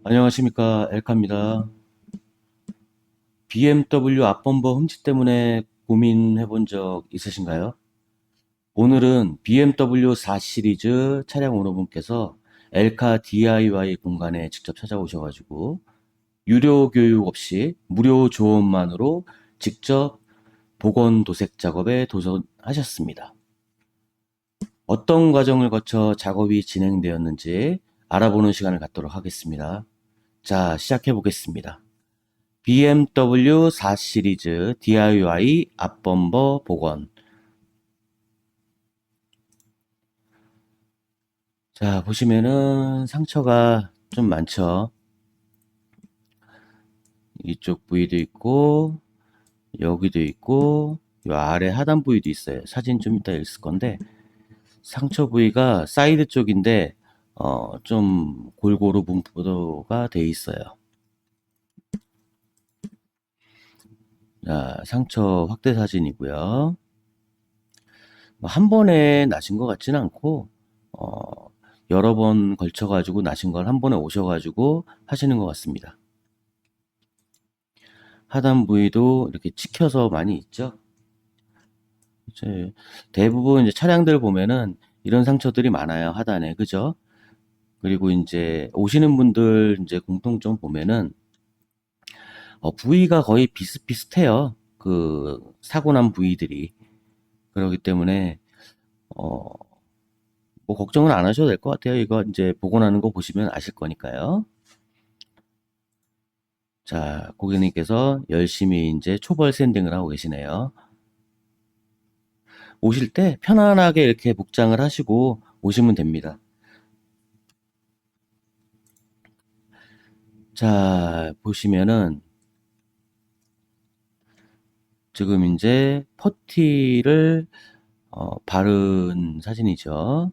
안녕하십니까, 엘카입니다. BMW 앞범버 흠집 때문에 고민해 본 적 있으신가요? 오늘은 BMW 4 시리즈 차량 오너분께서 엘카 DIY 공간에 직접 찾아오셔가지고 유료 교육 없이 무료 조언만으로 직접 복원 도색 작업에 도전하셨습니다. 어떤 과정을 거쳐 작업이 진행되었는지 알아보는 시간을 갖도록 하겠습니다. 자, 시작해 보겠습니다. BMW 4 시리즈 DIY 앞범버 복원. 자, 보시면은 상처가 좀 많죠. 이쪽 부위도 있고, 여기도 있고, 이 아래 하단 부위도 있어요. 사진 좀 이따 있을 건데, 상처 부위가 사이드 쪽인데, 좀 골고루 분포가 돼 있어요. 자, 상처 확대 사진이고요. 한 번에 나신 것 같지는 않고, 여러 번 걸쳐가지고 나신 걸 한 번에 오셔가지고 하시는 것 같습니다. 하단 부위도 이렇게 찍혀서 많이 있죠. 이제 대부분 이제 차량들 보면은 이런 상처들이 많아요. 하단에. 그죠? 그리고 이제 오시는 분들 이제 공통점 보면은 부위가 거의 비슷비슷해요. 그 사고 난 부위들이. 그렇기 때문에 어, 뭐 걱정은 안 하셔도 될 것 같아요. 이거 이제 복원하는 거 보시면 아실 거니까요. 자, 고객님께서 열심히 이제 초벌 샌딩을 하고 계시네요. 오실 때 편안하게 이렇게 복장을 하시고 오시면 됩니다. 자, 보시면은 지금 이제 퍼티를 바른 사진이죠.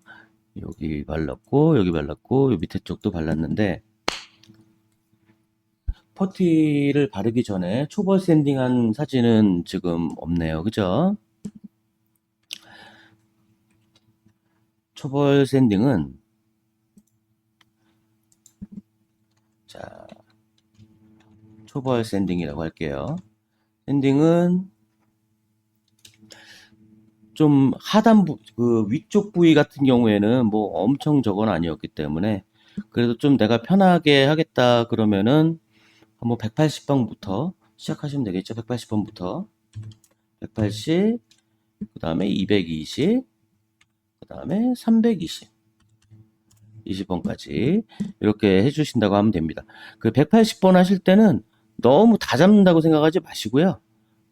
여기 발랐고, 여기 발랐고, 요 밑에 쪽도 발랐는데, 퍼티를 바르기 전에 초벌 샌딩한 사진은 지금 없네요. 그죠? 초벌 샌딩은, 자, 초벌 샌딩이라고 할게요. 샌딩은 좀 하단부, 그 위쪽 부위 같은 경우에는 뭐 엄청 저건 아니었기 때문에 그래도 좀 내가 편하게 하겠다 그러면은 한번 180번부터 시작하시면 되겠죠. 180번부터. 180, 그 다음에 220, 그 다음에 320, 20번까지 이렇게 해주신다고 하면 됩니다. 그 180번 하실 때는 너무 다 잡는다고 생각하지 마시고요.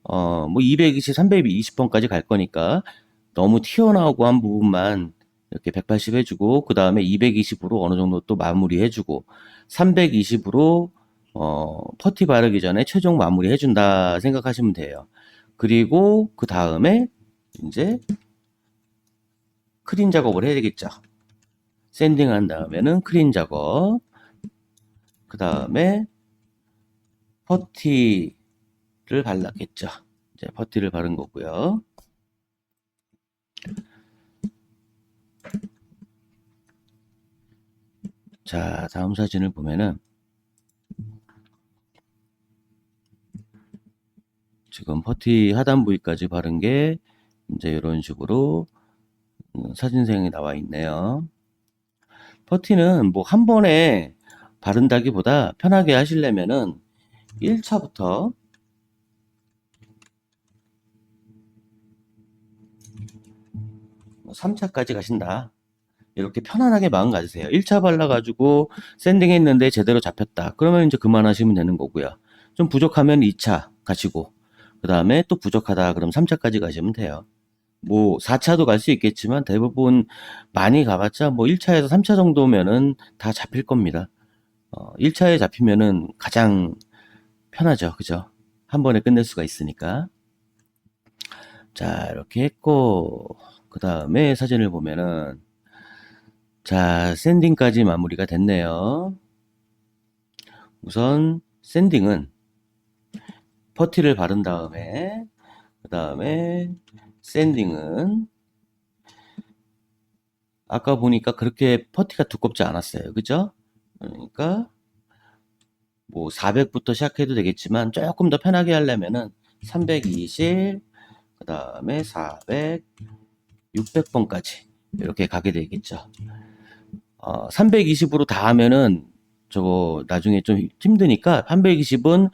뭐 220, 320번까지 갈 거니까 너무 튀어나오고 한 부분만 이렇게 180 해주고 그 다음에 220으로 어느 정도 또 마무리 해주고 320으로 퍼티 바르기 전에 최종 마무리 해준다 생각하시면 돼요. 그리고 그 다음에 이제 크린 작업을 해야 되겠죠. 샌딩한 다음에는 크린 작업, 그 다음에 퍼티를 발랐겠죠. 이제 퍼티를 바른 거고요. 자, 다음 사진을 보면은 지금 퍼티 하단 부위까지 바른 게 이제 이런 식으로 사진생이 나와 있네요. 퍼티는 뭐 한 번에 바른다기보다 편하게 하시려면은 1차부터 3차까지 가신다. 이렇게 편안하게 마음 가지세요. 1차 발라가지고 샌딩 했는데 제대로 잡혔다. 그러면 이제 그만하시면 되는 거고요. 좀 부족하면 2차 가시고, 그 다음에 또 부족하다. 그럼 3차까지 가시면 돼요. 뭐 4차도 갈 수 있겠지만 대부분 많이 가봤자 뭐 1차에서 3차 정도면은 다 잡힐 겁니다. 1차에 잡히면은 가장 편하죠. 그죠? 한 번에 끝낼 수가 있으니까. 자, 이렇게 했고, 그 다음에 사진을 보면은, 자, 샌딩까지 마무리가 됐네요. 우선, 샌딩은 퍼티를 바른 다음에, 그 다음에, 샌딩은, 아까 보니까 그렇게 퍼티가 두껍지 않았어요. 그죠? 그러니까, 뭐 400부터 시작해도 되겠지만 조금 더 편하게 하려면은 320, 그 다음에 400, 600번까지 이렇게 가게 되겠죠. 320으로 다 하면은 저거 나중에 좀 힘드니까 320은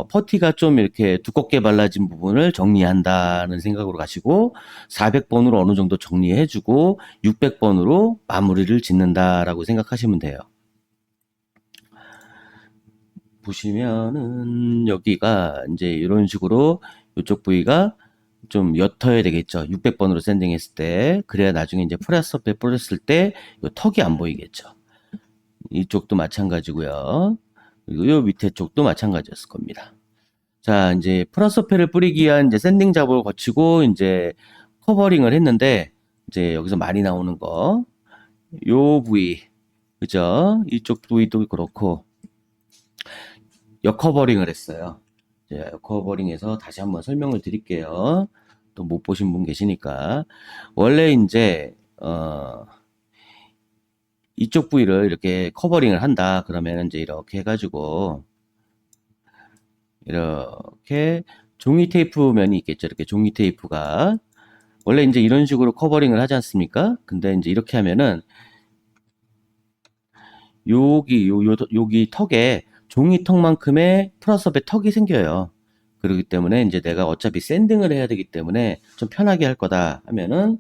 퍼티가 좀 이렇게 두껍게 발라진 부분을 정리한다는 생각으로 가시고 400번으로 어느 정도 정리해주고 600번으로 마무리를 짓는다라고 생각하시면 돼요. 보시면은 여기가 이제 이런 식으로 이쪽 부위가 좀 옅어야 되겠죠. 600번으로 샌딩했을 때. 그래야 나중에 이제 프레스업에 뿌렸을 때 이 턱이 안 보이겠죠. 이쪽도 마찬가지고요. 그리고 이 밑에 쪽도 마찬가지였을 겁니다. 자, 이제 프라서페를 뿌리기 위한 이제 샌딩 작업을 거치고 이제 커버링을 했는데 이제 여기서 많이 나오는 거, 요 부위, 그죠? 이쪽 부위도 그렇고 역커버링을 했어요. 이제 역커버링해서 다시 한번 설명을 드릴게요. 또 못 보신 분 계시니까 원래 이제 이쪽 부위를 이렇게 커버링을 한다. 그러면 이제 이렇게 해가지고 이렇게 종이 테이프 면이 있겠죠. 이렇게 종이 테이프가 원래 이제 이런 식으로 커버링을 하지 않습니까? 근데 이제 이렇게 하면은 여기 턱에 종이턱만큼의 플러스업의 턱이 생겨요. 그렇기 때문에 이제 내가 어차피 샌딩을 해야 되기 때문에 좀 편하게 할 거다 하면은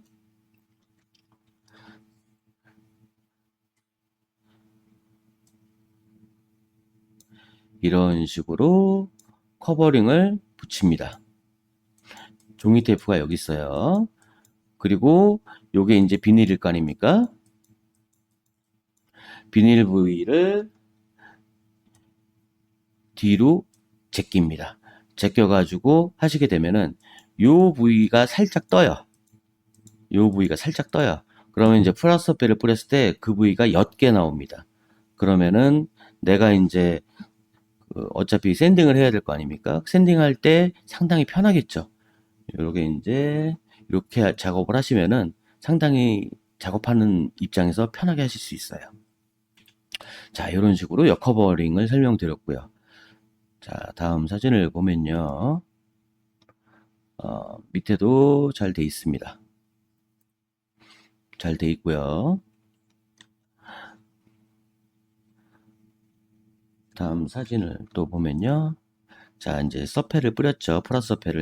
이런 식으로 커버링을 붙입니다. 종이 테이프가 여기 있어요. 그리고 요게 이제 비닐일 거 아닙니까? 비닐 부위를 뒤로 제낍니다. 제껴가지고 하시게 되면은 요 부위가 살짝 떠요. 요 부위가 살짝 떠요. 그러면 이제 플라스터페를 뿌렸을 때 그 부위가 옅게 나옵니다. 그러면은 내가 이제 어차피 샌딩을 해야 될 거 아닙니까? 샌딩할 때 상당히 편하겠죠. 요게 이제 이렇게 작업을 하시면은 상당히 작업하는 입장에서 편하게 하실 수 있어요. 자, 이런 식으로 역커버링을 설명드렸고요. 자, 다음 사진을 보면요. 밑에도 잘 돼 있습니다. 잘 돼 있고요. 다음 사진을 또 보면요. 자, 이제 서페를 뿌렸죠. 프라서페를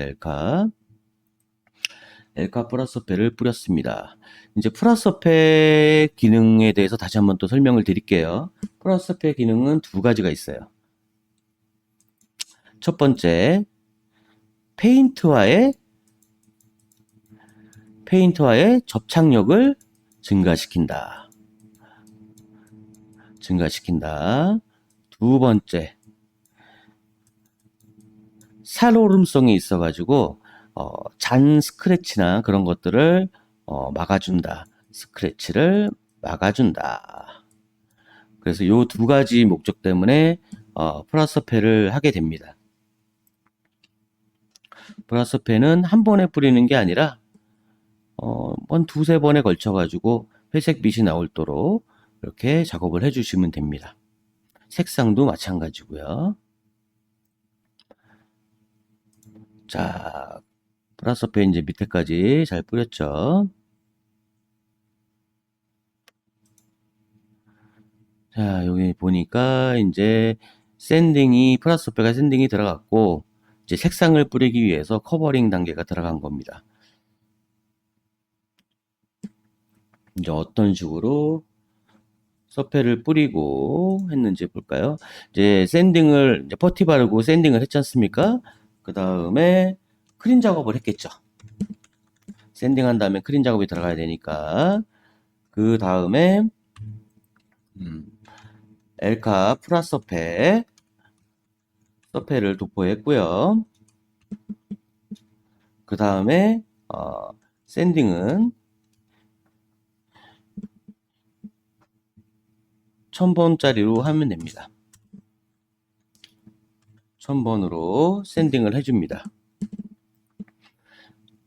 엘카 프라서페를 뿌렸습니다. 이제 프라서페 기능에 대해서 다시 한번 또 설명을 드릴게요. 프라서페 기능은 두 가지가 있어요. 첫 번째, 페인트와의 접착력을 증가시킨다. 두 번째, 살오름성이 있어가지고 잔 스크래치나 그런 것들을 막아준다. 스크래치를 막아준다. 그래서 이 두 가지 목적 때문에 프라서페를 하게 됩니다. 프라서페는 한 번에 뿌리는 게 아니라 한 두세 번에 걸쳐 가지고 회색빛이 나오도록 이렇게 작업을 해주시면 됩니다. 색상도 마찬가지고요. 자, 프라서페 이제 밑에까지 잘 뿌렸죠. 자, 여기 보니까 이제 프라서페가 샌딩이 들어갔고 이제 색상을 뿌리기 위해서 커버링 단계가 들어간 겁니다. 이제 어떤 식으로 서페를 뿌리고 했는지 볼까요? 이제 이제 퍼티 바르고 샌딩을 했지 않습니까? 그 다음에 크린 작업을 했겠죠. 샌딩한 다음에 크린 작업이 들어가야 되니까. 그 다음에, 엘카 서페를 도포했고요. 그 다음에, 샌딩은 1000번짜리로 하면 됩니다. 1000번으로 샌딩을 해줍니다.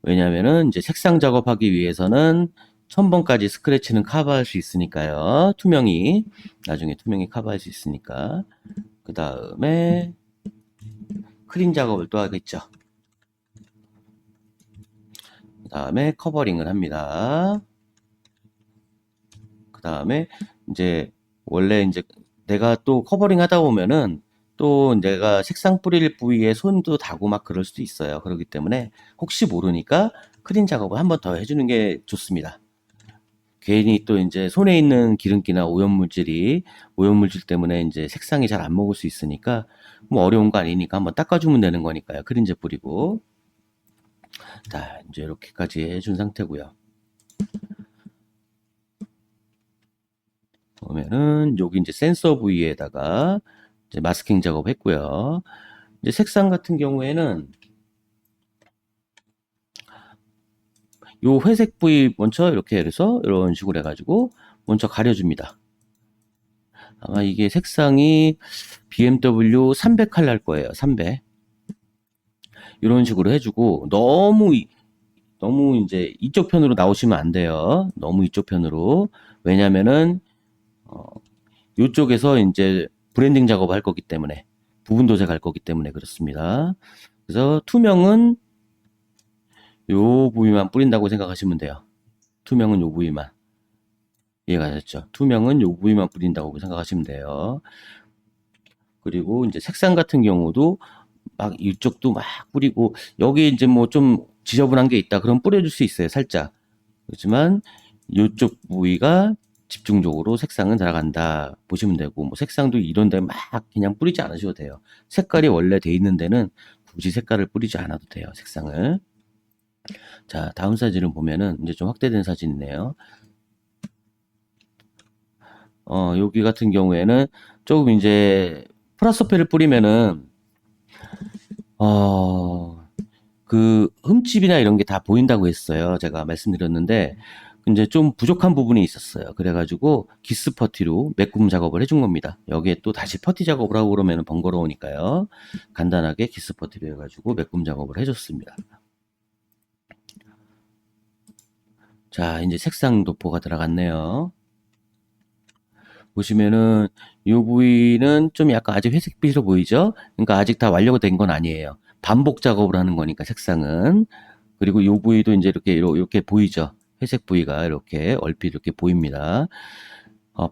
왜냐면은 이제 색상 작업하기 위해서는 1000번까지 스크래치는 커버할 수 있으니까요. 나중에 투명이 커버할 수 있으니까. 그 다음에 크린 작업을 또 하겠죠. 그 다음에 커버링을 합니다. 그 다음에 이제 원래 이제 내가 또 커버링 하다 보면은 또 내가 색상 뿌릴 부위에 손도 닿고 막 그럴 수도 있어요. 그렇기 때문에 혹시 모르니까 크린 작업을 한 번 더 해주는 게 좋습니다. 괜히 또 이제 손에 있는 기름기나 오염물질 때문에 이제 색상이 잘 안 먹을 수 있으니까 뭐 어려운 거 아니니까 한번 닦아주면 되는 거니까요. 크린제 뿌리고. 자, 이제 이렇게까지 해준 상태고요. 그러면은 여기 이제 센서 부위에다가 이제 마스킹 작업했고요. 이제 색상 같은 경우에는 요 회색 부위 먼저 이렇게 해서 이런 식으로 해가지고 먼저 가려줍니다. 아마 이게 색상이 BMW 300 칼라일 거예요. 300. 이런 식으로 해주고 너무 이제 이쪽 편으로 나오시면 안 돼요. 너무 이쪽 편으로. 왜냐면은 이쪽에서 이제 브랜딩 작업을 할 거기 때문에 부분 도색할 거기 때문에 그렇습니다. 그래서 투명은 요 부위만 뿌린다고 생각하시면 돼요. 투명은 요 부위만. 이해가 되셨죠? 투명은 요 부위만 뿌린다고 생각하시면 돼요. 그리고 이제 색상 같은 경우도 막 이쪽도 막 뿌리고 여기 이제 뭐 좀 지저분한 게 있다 그럼 뿌려줄 수 있어요. 살짝. 그렇지만 이쪽 부위가 집중적으로 색상은 들어간다 보시면 되고 뭐 색상도 이런 데 막 그냥 뿌리지 않으셔도 돼요. 색깔이 원래 돼 있는 데는 굳이 색깔을 뿌리지 않아도 돼요. 색상을. 자, 다음 사진을 보면은 이제 좀 확대된 사진이네요. 여기 같은 경우에는 조금 이제 프라소페를 뿌리면은 그 흠집이나 이런 게 다 보인다고 했어요. 제가 말씀드렸는데 이제 좀 부족한 부분이 있었어요. 그래가지고 기스 퍼티로 메꿈 작업을 해준 겁니다. 여기에 또 다시 퍼티 작업을 하고 그러면 번거로우니까요. 간단하게 기스 퍼티로 해가지고 메꿈 작업을 해줬습니다. 자, 이제 색상 도포가 들어갔네요. 보시면은 이 부위는 좀 약간 아직 회색빛으로 보이죠? 그러니까 아직 다 완료가 된 건 아니에요. 반복 작업을 하는 거니까 색상은. 그리고 이 부위도 이제 이렇게 보이죠? 회색 부위가 이렇게 얼핏 이렇게 보입니다.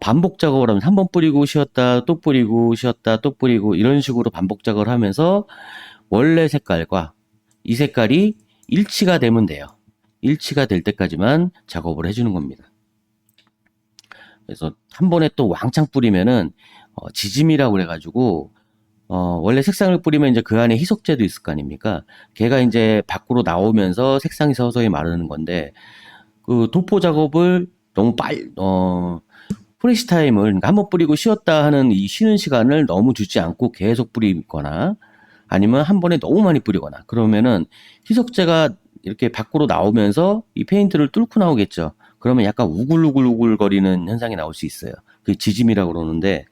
반복 작업을 하면 한 번 뿌리고 쉬었다 또 뿌리고 쉬었다 또 뿌리고 이런 식으로 반복 작업을 하면서 원래 색깔과 이 색깔이 일치가 되면 돼요. 일치가 될 때까지만 작업을 해주는 겁니다. 그래서 한 번에 또 왕창 뿌리면은 지짐이라고 그래가지고 원래 색상을 뿌리면 이제 그 안에 희석제도 있을 거 아닙니까? 걔가 이제 밖으로 나오면서 색상이 서서히 마르는 건데 그 도포 작업을 너무 프레시 타임을 그러니까 한번 뿌리고 쉬었다 하는 이 쉬는 시간을 너무 주지 않고 계속 뿌리거나 아니면 한 번에 너무 많이 뿌리거나 그러면은 희석제가 이렇게 밖으로 나오면서 이 페인트를 뚫고 나오겠죠. 그러면 약간 우글우글 거리는 현상이 나올 수 있어요. 그 지짐이라고 그러는데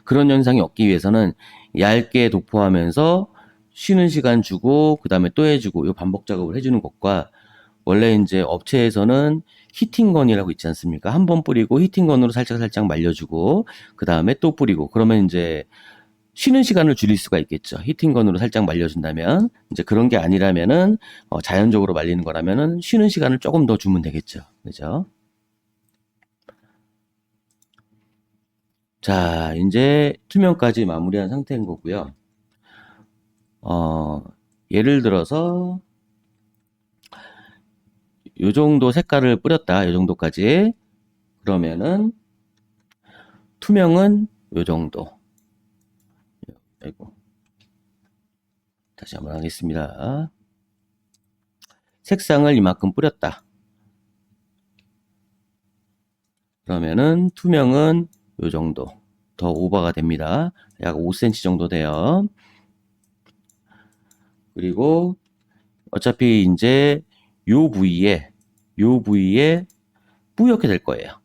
그런 현상이 없기 위해서는 얇게 도포하면서 쉬는 시간 주고 그 다음에 또 해주고 이 반복 작업을 해주는 것과 원래 이제 업체에서는 히팅건이라고 있지 않습니까? 한 번 뿌리고 히팅건으로 살짝 말려주고 그 다음에 또 뿌리고 그러면 이제 쉬는 시간을 줄일 수가 있겠죠. 히팅건으로 살짝 말려준다면 이제 그런 게 아니라면은 자연적으로 말리는 거라면은 쉬는 시간을 조금 더 주면 되겠죠. 그죠? 자, 이제 투명까지 마무리한 상태인 거고요. 예를 들어서 요 정도 색깔을 뿌렸다. 요 정도까지. 그러면은 투명은 요 정도. 아이고. 다시 한번 하겠습니다. 색상을 이만큼 뿌렸다. 그러면은 투명은 요 정도. 더 오버가 됩니다. 약 5cm 정도 돼요. 그리고 어차피 이제 요 부위에 뿌옇게 될 거예요.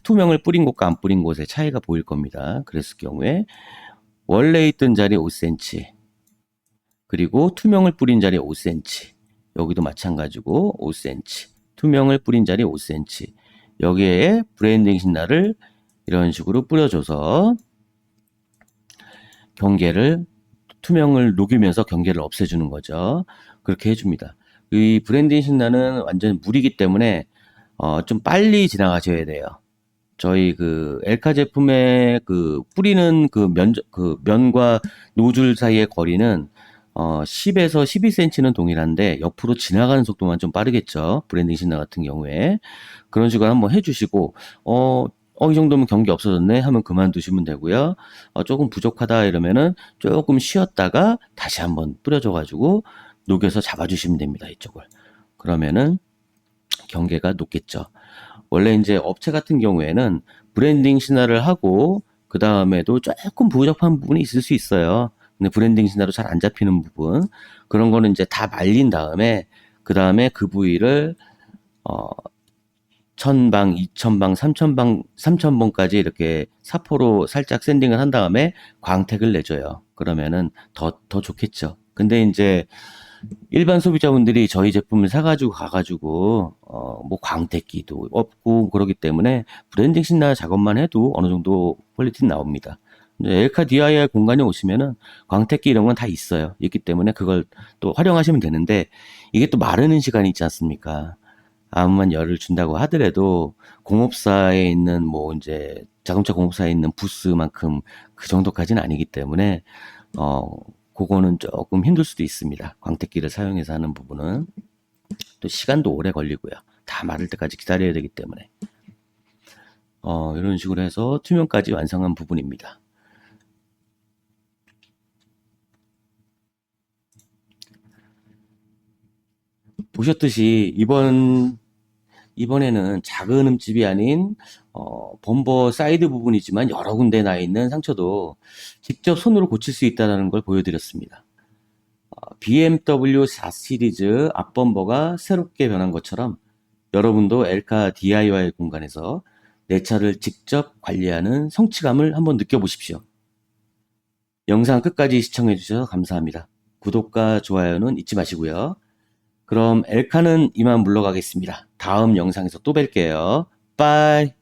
투명을 뿌린 곳과 안 뿌린 곳의 차이가 보일 겁니다. 그랬을 경우에 원래 있던 자리 5cm 그리고 투명을 뿌린 자리 5cm 여기도 마찬가지고 5cm 투명을 뿌린 자리 5cm 여기에 브랜딩 신나를 이런 식으로 뿌려줘서 경계를 투명을 녹이면서 경계를 없애주는 거죠. 그렇게 해줍니다. 이 브랜딩 신라는 완전 물이기 때문에 좀 빨리 지나가셔야 돼요. 저희 그 엘카 제품의 그 뿌리는 그 면과 노즐 사이의 거리는 10에서 12cm는 동일한데 옆으로 지나가는 속도만 좀 빠르겠죠. 브랜딩 신라 같은 경우에. 그런 식으로 한번 해주시고, 이 정도면 경계 없어졌네 하면 그만두시면 되고요. 조금 부족하다 이러면은 조금 쉬었다가 다시 한번 뿌려줘가지고 녹여서 잡아주시면 됩니다. 이쪽을. 그러면은 경계가 높겠죠. 원래 이제 업체 같은 경우에는 브랜딩 신화를 하고 그 다음에도 조금 부족한 부분이 있을 수 있어요. 근데 브랜딩 신화로 잘 안 잡히는 부분 그런 거는 이제 다 말린 다음에 그 다음에 그 부위를 1000방, 2000방, 3000방, 3000번까지 이렇게 사포로 살짝 샌딩을 한 다음에 광택을 내줘요. 그러면은 더 좋겠죠. 근데 이제 일반 소비자분들이 저희 제품을 사가지고 가가지고 뭐 광택기도 없고 그러기 때문에 브랜딩 신나 작업만 해도 어느 정도 퀄리티는 나옵니다. 엘카 DIY 공간에 오시면은 광택기 이런 건 다 있어요. 있기 때문에 그걸 또 활용하시면 되는데 이게 또 마르는 시간이 있지 않습니까? 아무만 열을 준다고 하더라도 공업사에 있는 뭐 이제 자동차 공업사에 있는 부스만큼 그 정도까지는 아니기 때문에 어 그거는 조금 힘들 수도 있습니다. 광택기를 사용해서 하는 부분은 또 시간도 오래 걸리고요. 다 마를 때까지 기다려야 되기 때문에 이런 식으로 해서 투명까지 완성한 부분입니다. 보셨듯이 이번에는 작은 흠집이 아닌 범버 사이드 부분이지만 여러 군데 나 있는 상처도 직접 손으로 고칠 수 있다는 걸 보여드렸습니다. BMW 4 시리즈 앞범버가 새롭게 변한 것처럼 여러분도 엘카 DIY 공간에서 내 차를 직접 관리하는 성취감을 한번 느껴보십시오. 영상 끝까지 시청해주셔서 감사합니다. 구독과 좋아요는 잊지 마시고요. 그럼 엘카는 이만 물러가겠습니다. 다음 영상에서 또 뵐게요. 빠이.